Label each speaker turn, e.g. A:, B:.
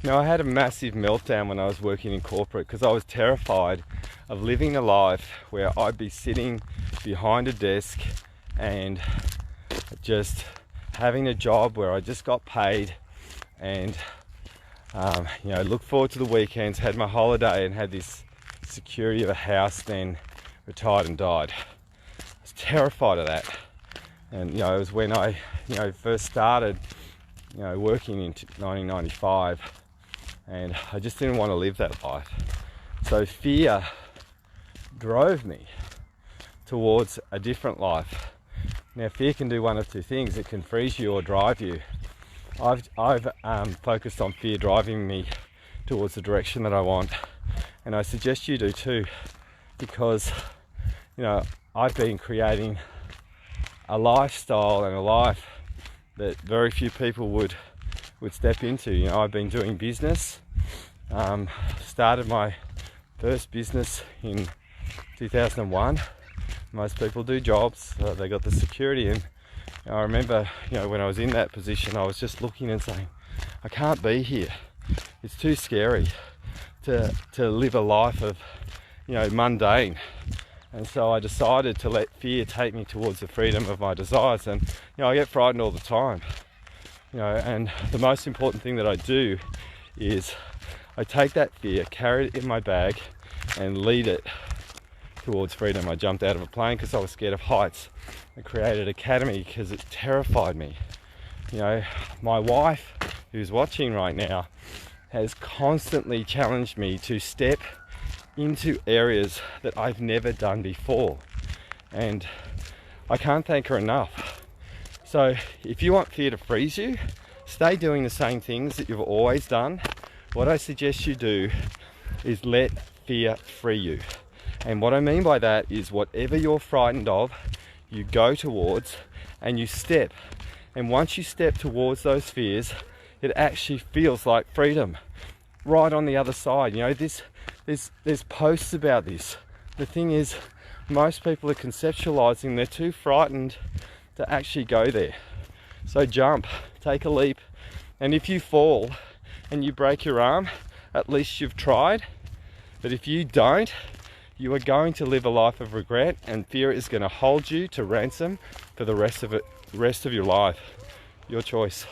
A: Now, I had a massive meltdown when I was working in corporate because I was terrified of living a life where I'd be sitting behind a desk and just having a job where I just got paid and look forward to the weekends, had my holiday and had this security of a house, then retired and died. I was terrified of that. And it was when I first started working in 1995, and I just didn't want to live that life. So fear drove me towards a different life. Now, fear can do one of two things. It can freeze you or drive you. I've focused on fear driving me towards the direction that I want, and I suggest you do too, because I've been creating a lifestyle and a life that very few people would step into. I've been doing business. Started my first business in 2001. Most people do jobs, they got the security, and I remember when I was in that position, I was just looking and saying, I can't be here. It's too scary to live a life of mundane. And so I decided to let fear take me towards the freedom of my desires. And I get frightened all the time. And the most important thing that I do is I take that fear, carry it in my bag, and lead it towards freedom. I jumped out of a plane because I was scared of heights. I created Academy because it terrified me. My wife, who's watching right now, has constantly challenged me to step into areas that I've never done before, and I can't thank her enough. So if you want fear to freeze you, stay doing the same things that you've always done. What I suggest you do is let fear free you. And what I mean by that is whatever you're frightened of, you go towards and you step. And once you step towards those fears, it actually feels like freedom right on the other side. There's posts about this. The thing is, most people are conceptualizing, they're too frightened to actually go there. So jump, take a leap, and if you fall and you break your arm, at least you've tried. But if you don't, you are going to live a life of regret, and fear is going to hold you to ransom for the rest of your life. Your choice.